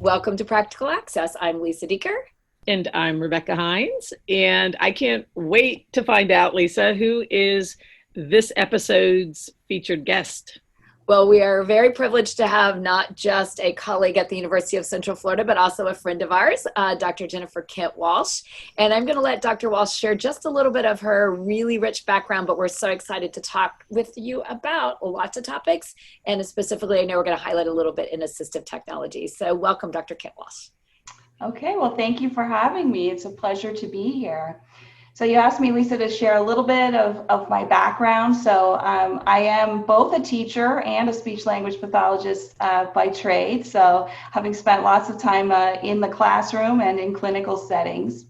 Welcome to Practical Access. I'm Lisa Dieker. And I'm Rebecca Hines. And I can't wait to find out, Lisa, who is this episode's featured guest. Well, we are very privileged to have not just a colleague at the University of Central Florida, but also a friend of ours, Dr. Jennifer Kent-Walsh. And I'm going to let Dr. Walsh share just a little bit of her really rich background, but we're so excited to talk with you about lots of topics. And specifically, I know we're going to highlight a little bit in assistive technology. So welcome, Dr. Kent-Walsh. Okay, well, thank you for having me. It's a pleasure to be here. So you asked me, Lisa, to share a little bit of my background. So I am both a teacher and a speech language pathologist by trade. So having spent lots of time in the classroom and in clinical settings.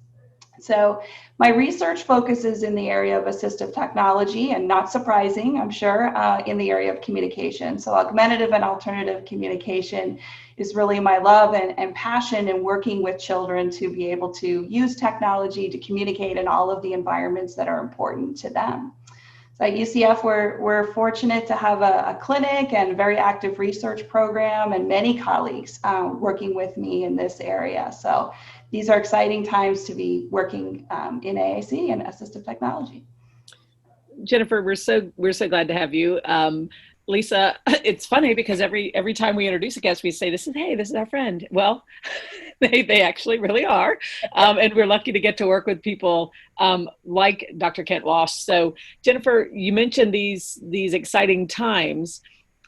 So my research focuses in the area of assistive technology, and not surprising, I'm sure, in the area of communication. So augmentative and alternative communication is really my love and passion in working with children to be able to use technology to communicate in all of the environments that are important to them. So at UCF, we're fortunate to have a clinic and a very active research program and many colleagues working with me in this area. So these are exciting times to be working in AAC and assistive technology. Jennifer, we're so glad to have you. Lisa, it's funny because every time we introduce a guest, we say, this is our friend. Well, they actually really are. And we're lucky to get to work with people like Dr. Kent-Walsh. So Jennifer, you mentioned these exciting times.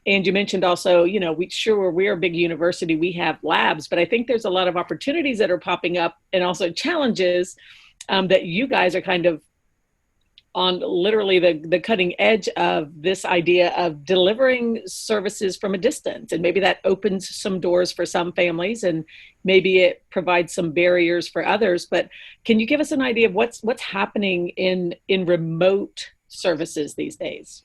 And you mentioned also, we're a big university, we have labs, but I think there's a lot of opportunities that are popping up and also challenges that you guys are kind of on literally the cutting edge of this idea of delivering services from a distance. And maybe that opens some doors for some families and maybe it provides some barriers for others. But can you give us an idea of what's happening in remote services these days?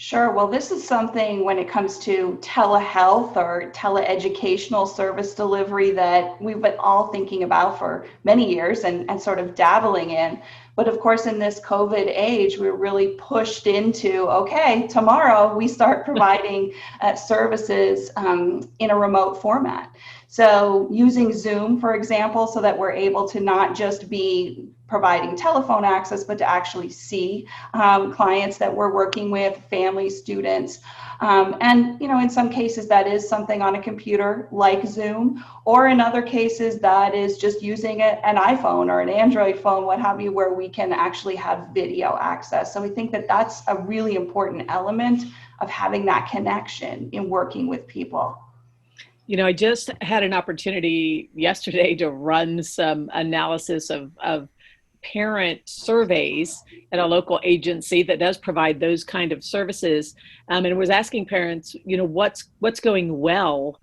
Sure. Well, this is something when it comes to telehealth or teleeducational service delivery that we've been all thinking about for many years and sort of dabbling in. But of course, in this COVID age, we're really pushed into, okay, tomorrow we start providing services in a remote format. So using Zoom, for example, so that we're able to not just be providing telephone access, but to actually see clients that we're working with, families, students. And, in some cases that is something on a computer like Zoom, or in other cases that is just using an iPhone or an Android phone, what have you, where we can actually have video access. So we think that that's a really important element of having that connection in working with people. I just had an opportunity yesterday to run some analysis of parent surveys at a local agency that does provide those kind of services, and was asking parents, what's going well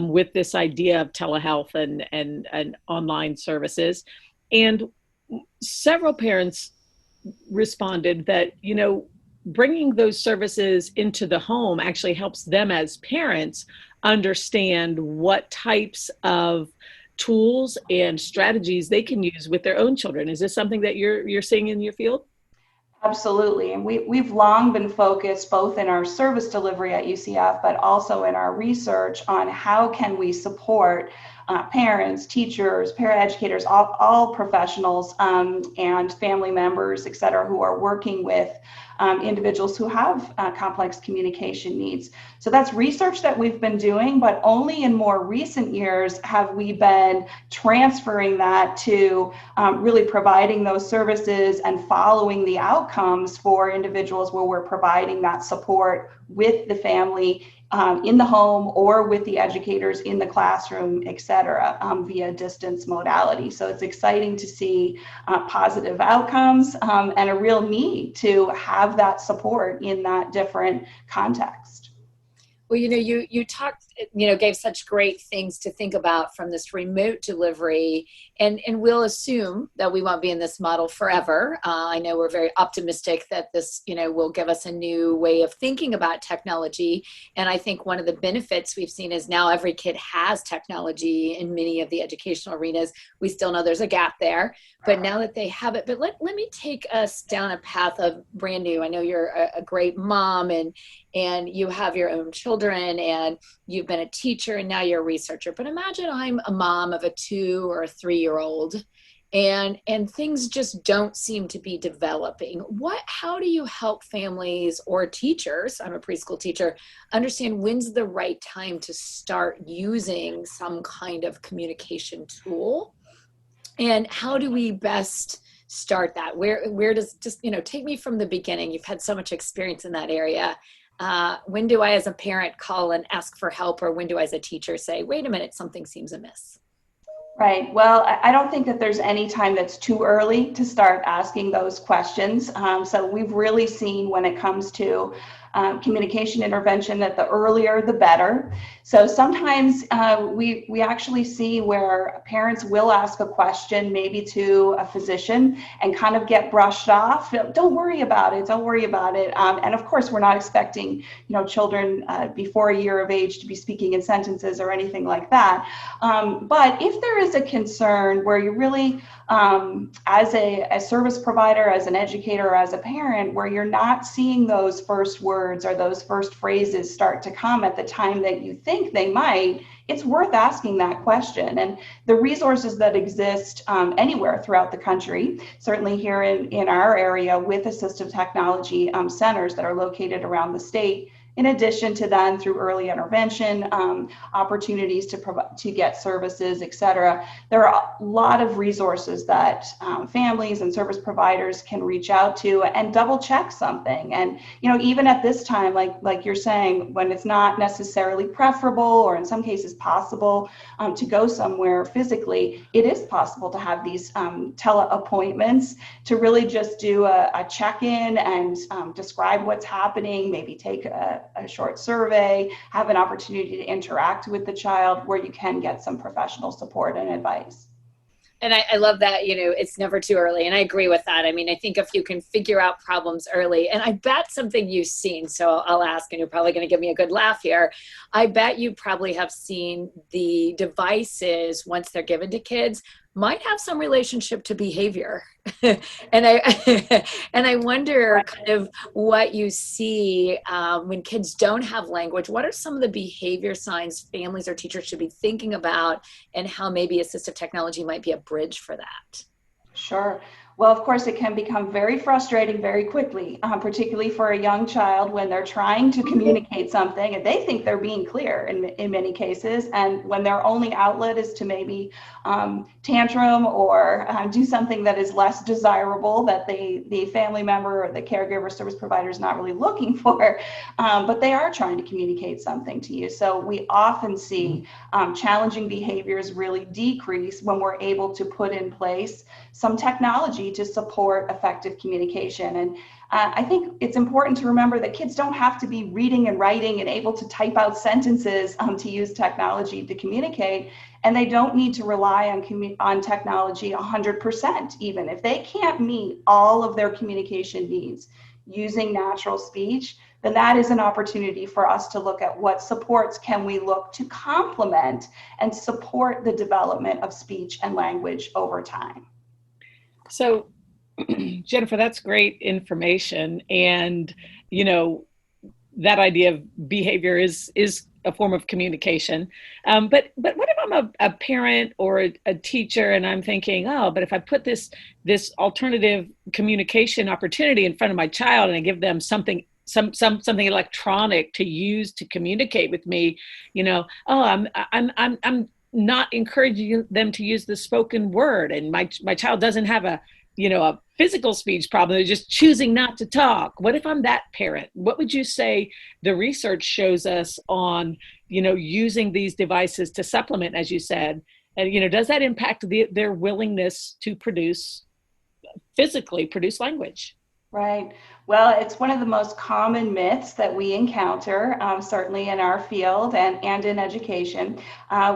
with this idea of telehealth and online services. And several parents responded that, bringing those services into the home actually helps them as parents understand what types of tools and strategies they can use with their own children. Is this something that you're seeing in your field? Absolutely. And we've long been focused both in our service delivery at UCF, but also in our research on how can we support parents, teachers, paraeducators, all professionals and family members, et cetera, who are working with individuals who have complex communication needs. So that's research that we've been doing, but only in more recent years have we been transferring that to really providing those services and following the outcomes for individuals where we're providing that support with the family in the home or with the educators in the classroom, et cetera, via distance modality. So it's exciting to see positive outcomes and a real need to have that support in that different context. Well, you talked, gave such great things to think about from this remote delivery, and we'll assume that we won't be in this model forever. I know we're very optimistic that this, will give us a new way of thinking about technology. And I think one of the benefits we've seen is now every kid has technology in many of the educational arenas. We still know there's a gap there, but now that they have it, but let me take us down a path of brand new. I know you're a great mom and you have your own children and you've been a teacher and now you're a researcher, but imagine I'm a mom of a 2 or a 3-year-old, and things just don't seem to be developing. How do you help families or teachers, I'm a preschool teacher, understand when's the right time to start using some kind of communication tool? And how do we best start that? Where does, just, take me from the beginning. You've had so much experience in that area. When do I as a parent call and ask for help, or when do I as a teacher say, wait a minute, something seems amiss? Right. Well, I don't think that there's any time that's too early to start asking those questions. So we've really seen when it comes to communication intervention that the earlier the better. So sometimes we actually see where parents will ask a question maybe to a physician and kind of get brushed off. Don't worry about it. Don't worry about it. And of course, we're not expecting children before a year of age to be speaking in sentences or anything like that. But if there is a concern where you really, as a service provider, as an educator, or as a parent, where you're not seeing those first words or those first phrases start to come at the time that you think they might, it's worth asking that question. And the resources that exist anywhere throughout the country, certainly here in our area with assistive technology centers that are located around the state, in addition to then through early intervention, opportunities to get services, et cetera. There are a lot of resources that families and service providers can reach out to and double check something. And, even at this time, like you're saying, when it's not necessarily preferable or in some cases possible to go somewhere physically, it is possible to have these tele-appointments to really just do a check-in and describe what's happening, maybe take a short survey, have an opportunity to interact with the child where you can get some professional support and advice. And I love that, it's never too early. And I agree with that. I mean, I think if you can figure out problems early, and I bet something you've seen, so I'll ask, and you're probably going to give me a good laugh here. I bet you probably have seen the devices, once they're given to kids, might have some relationship to behavior. and I wonder kind of what you see when kids don't have language. What are some of the behavior signs families or teachers should be thinking about, and how maybe assistive technology might be a bridge for that? Sure. Well, of course, it can become very frustrating very quickly, particularly for a young child when they're trying to communicate something and they think they're being clear in many cases. And when their only outlet is to maybe tantrum or do something that is less desirable that the family member or the caregiver service provider is not really looking for, but they are trying to communicate something to you. So we often see challenging behaviors really decrease when we're able to put in place some technology to support effective communication. And I think it's important to remember that kids don't have to be reading and writing and able to type out sentences to use technology to communicate. And they don't need to rely on technology 100%, even if they can't meet all of their communication needs using natural speech, then that is an opportunity for us to look at what supports can we look to complement and support the development of speech and language over time. So, Jennifer, that's great information. And, that idea of behavior is a form of communication. But what if I'm a parent or a teacher and I'm thinking, but if I put this alternative communication opportunity in front of my child and I give them something electronic to use to communicate with me, I'm not encouraging them to use the spoken word, and my child doesn't have a physical speech problem. They're just choosing not to talk. What if I'm that parent? What would you say the research shows us on, using these devices to supplement, as you said, and, does that impact their willingness to physically produce language? Right. Well, it's one of the most common myths that we encounter, certainly in our field and in education,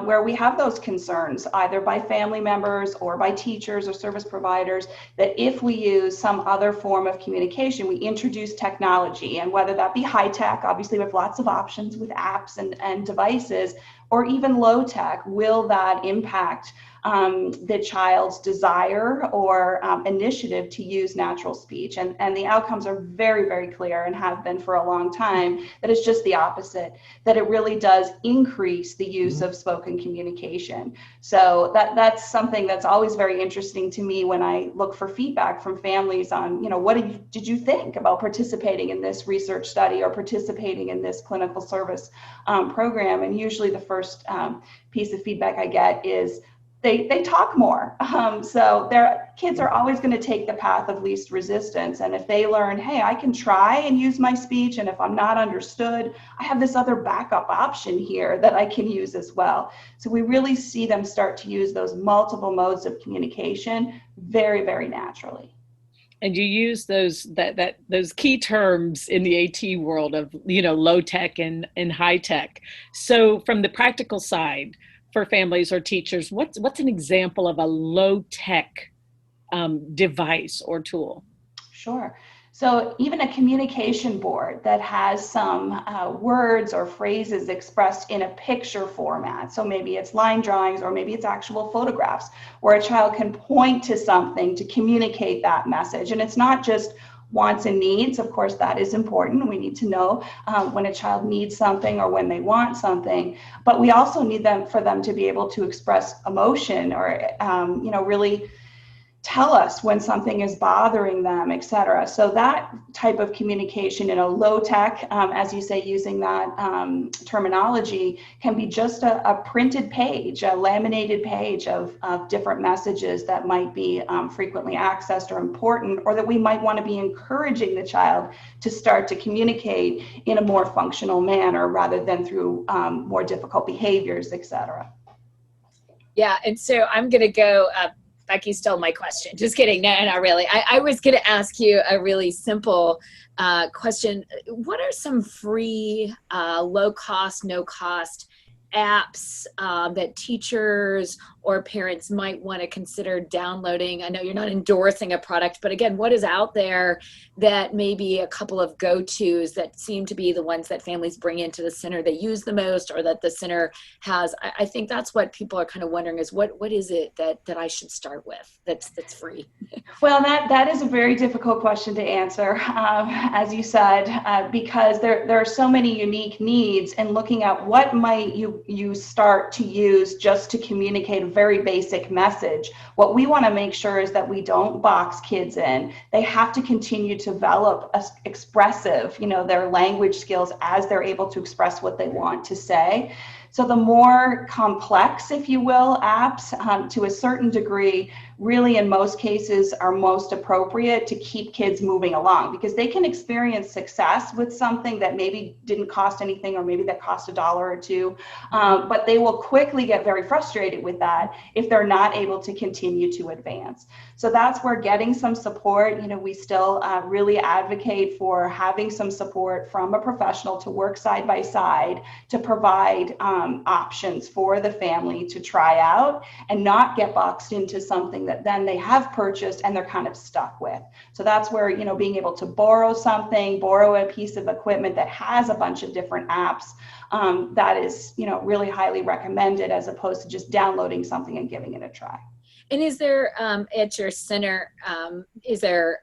where we have those concerns, either by family members or by teachers or service providers, that if we use some other form of communication, we introduce technology, and whether that be high tech, obviously we have lots of options with apps and devices, or even low tech, will that impact the child's desire or initiative to use natural speech? And the outcomes are very, very clear and have been for a long time, that it's just the opposite, that it really does increase the use of spoken communication. So that's something that's always very interesting to me when I look for feedback from families on, what did you think about participating in this research study or participating in this clinical service program? And usually the first piece of feedback I get is, they talk more. So their kids are always going to take the path of least resistance. And if they learn, hey, I can try and use my speech, and if I'm not understood, I have this other backup option here that I can use as well. So we really see them start to use those multiple modes of communication very, very naturally. And you use those key terms in the AT world of, low tech and high tech. So from the practical side, for families or teachers, what's an example of a low tech device or tool? Sure. So even a communication board that has some words or phrases expressed in a picture format. So maybe it's line drawings, or maybe it's actual photographs, where a child can point to something to communicate that message. And it's not just wants and needs. Of course, that is important. We need to know when a child needs something or when they want something, but we also need for them to be able to express emotion, or, really tell us when something is bothering them, et cetera. So that type of communication in a low tech, as you say, using that terminology, can be just a printed page, a laminated page of different messages that might be frequently accessed or important, or that we might want to be encouraging the child to start to communicate in a more functional manner rather than through more difficult behaviors, et cetera. Yeah, and so I'm going to go Becky stole my question. Just kidding. No, not really. I was going to ask you a really simple question. What are some free, low cost, no cost apps that teachers or parents might want to consider downloading? I know you're not endorsing a product, but again, what is out there that maybe a couple of go-tos that seem to be the ones that families bring into the center they use the most, or that the center has? I think that's what people are kind of wondering, is what is it that I should start with that's free? Well, that is a very difficult question to answer, as you said, because there are so many unique needs, and looking at what might you start to use just to communicate a very basic message. What we want to make sure is that we don't box kids in. They have to continue to develop expressive, their language skills as they're able to express what they want to say. So the more complex, if you will, apps to a certain degree really in most cases are most appropriate to keep kids moving along, because they can experience success with something that maybe didn't cost anything, or maybe that cost $1 or $2, but they will quickly get very frustrated with that if they're not able to continue to advance. So that's where getting some support, we still really advocate for having some support from a professional to work side by side to provide options for the family to try out and not get boxed into something that then they have purchased and they're kind of stuck with. So that's where, being able to borrow a piece of equipment that has a bunch of different apps, that is, really highly recommended, as opposed to just downloading something and giving it a try. And is there, at your center, is there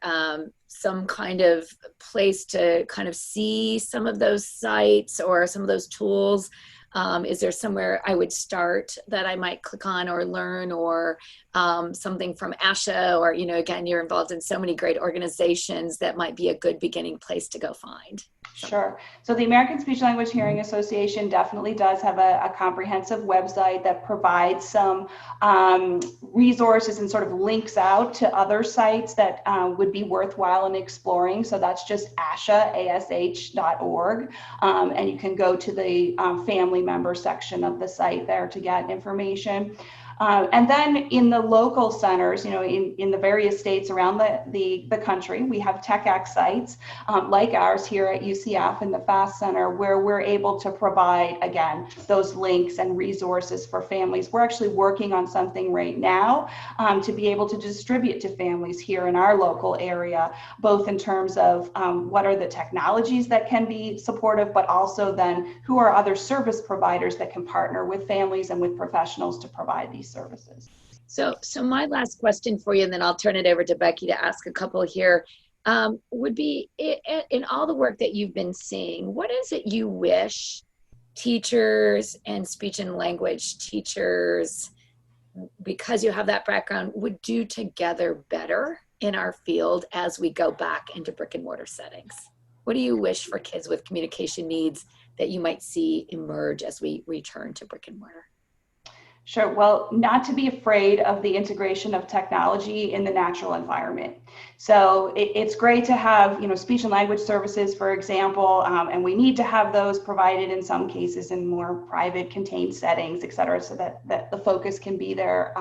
some kind of place to kind of see some of those sites or some of those tools? Is there somewhere I would start that I might click on or learn, or something from ASHA, or, again, you're involved in so many great organizations that might be a good beginning place to go find? Sure. So the American Speech Language Hearing Association definitely does have a comprehensive website that provides some resources and sort of links out to other sites that would be worthwhile in exploring. So that's just ASH.org. And you can go to the family member section of the site there to get information. And then in the local centers, in the various states around the country, we have TechX sites like ours here at UCF in the FAST Center, where we're able to provide, again, those links and resources for families. We're actually working on something right now to be able to distribute to families here in our local area, both in terms of what are the technologies that can be supportive, but also then who are other service providers that can partner with families and with professionals to provide these services. So my last question for you, and then I'll turn it over to Becky to ask a couple here, would be, in all the work that you've been seeing, what is it you wish teachers and speech and language teachers, because you have that background, would do together better in our field as we go back into brick and mortar settings? What do you wish for kids with communication needs that you might see emerge as we return to brick and mortar? Sure. Well, not to be afraid of the integration of technology in the natural environment. So it's great to have, speech and language services, for example, and we need to have those provided in some cases in more private, contained settings, et cetera, so that the focus can be there.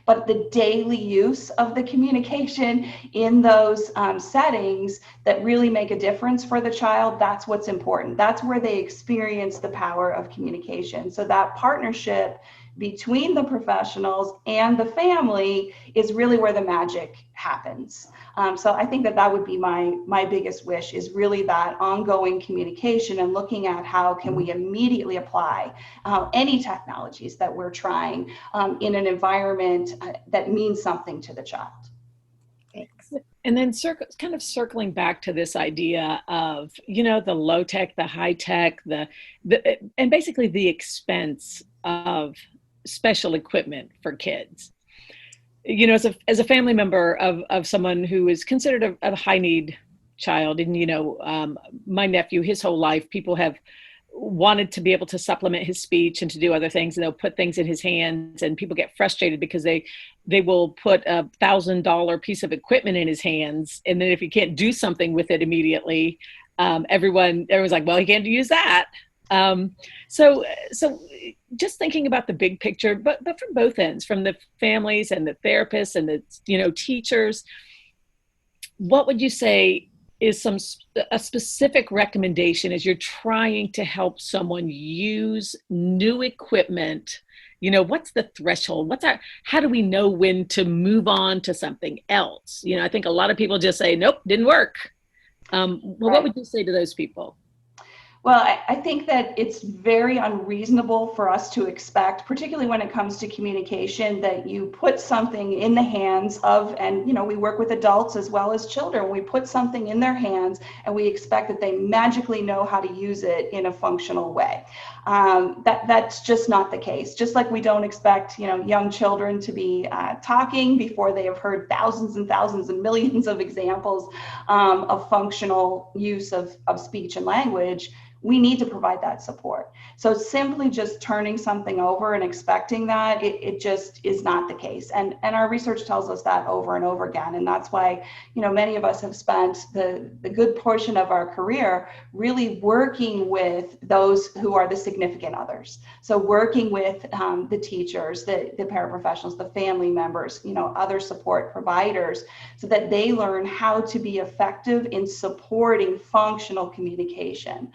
But the daily use of the communication in those settings that really make a difference for the child, that's what's important. That's where they experience the power of communication. So that partnership between the professionals and the family is really where the magic happens. So I think that would be my biggest wish, is really that ongoing communication and looking at how can we immediately apply any technologies that we're trying in an environment that means something to the child. Thanks. And then kind of circling back to this idea of, the low tech, the high tech, and basically the expense of special equipment for kids. As a family member of someone who is considered a high need child, and my nephew, his whole life, people have wanted to be able to supplement his speech and to do other things, and they'll put things in his hands, and people get frustrated because they will put $1,000 piece of equipment in his hands, and then if he can't do something with it immediately, everyone's like, well, he can't use that. So just thinking about the big picture, but from both ends, from the families and the therapists and the teachers, what would you say is a specific recommendation as you're trying to help someone use new equipment? What's the threshold? How do we know when to move on to something else? I think a lot of people just say, nope, didn't work. What would you say to those people? Well, I think that it's very unreasonable for us to expect, particularly when it comes to communication, that you put something in the hands of, and we work with adults as well as children, we put something in their hands and we expect that they magically know how to use it in a functional way. That's just not the case. Just like we don't expect, young children to be talking before they have heard thousands and thousands and millions of examples of functional use of speech and language. We need to provide that support. So simply just turning something over and expecting that, it just is not the case. And our research tells us that over and over again. And that's why, many of us have spent the good portion of our career really working with those who are the significant others. So working with the teachers, the paraprofessionals, the family members, other support providers, so that they learn how to be effective in supporting functional communication.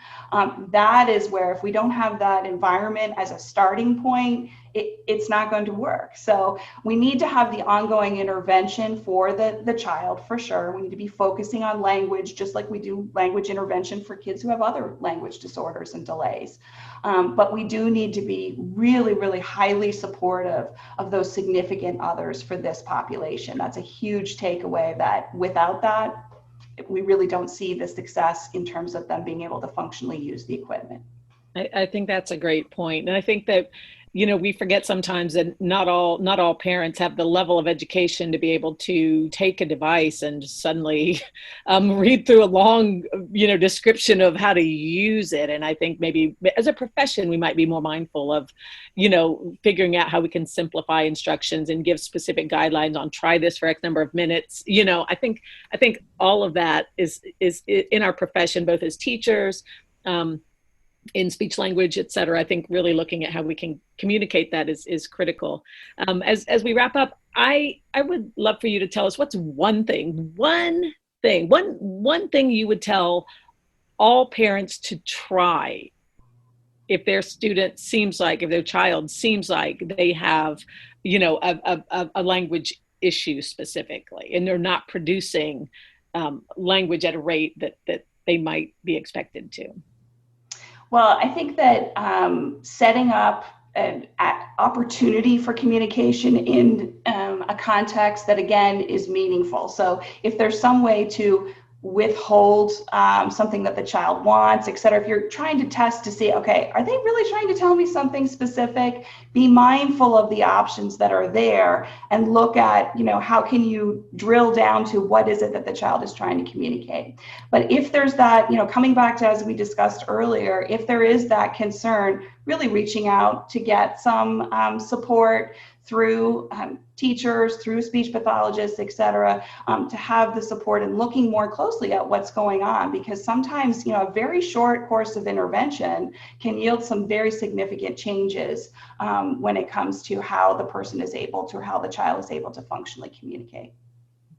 That is where, if we don't have that environment as a starting point, it's not going to work. So we need to have the ongoing intervention for the child, for sure. We need to be focusing on language, just like we do language intervention for kids who have other language disorders and delays. But we do need to be really, really highly supportive of those significant others for this population. That's a huge takeaway, that without that, we really don't see the success in terms of them being able to functionally use the equipment. I think that's a great point. And I think that, we forget sometimes that not all parents have the level of education to be able to take a device and suddenly read through a long, description of how to use it. And I think maybe as a profession, we might be more mindful of, figuring out how we can simplify instructions and give specific guidelines on try this for X number of minutes. I think all of that is in our profession, both as teachers, in speech language, et cetera. I think really looking at how we can communicate that is critical. As we wrap up, I would love for you to tell us what's one thing you would tell all parents to try if their student seems like, if their child seems like they have, a language issue specifically, and they're not producing language at a rate that they might be expected to. Well, I think that setting up an opportunity for communication in a context that, again, is meaningful. So if there's some way to withhold something that the child wants, et cetera, if you're trying to test to see, okay, are they really trying to tell me something specific? Be mindful of the options that are there and look at, how can you drill down to what is it that the child is trying to communicate? But if there's that, coming back to, as we discussed earlier, if there is that concern, really reaching out to get some support through teachers, through speech pathologists, et cetera, to have the support and looking more closely at what's going on, because sometimes, a very short course of intervention can yield some very significant changes when it comes to how the person is able to, or how the child is able to functionally communicate.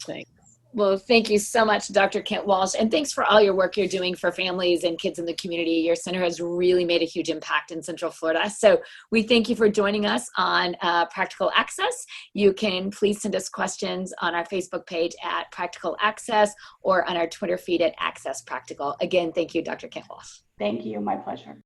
Thanks. Well, thank you so much, Dr. Kent-Walsh, and thanks for all your work you're doing for families and kids in the community. Your center has really made a huge impact in Central Florida. So we thank you for joining us on Practical Access. You can please send us questions on our Facebook page at Practical Access or on our Twitter feed at Access Practical. Again, thank you, Dr. Kent-Walsh. Thank you. My pleasure.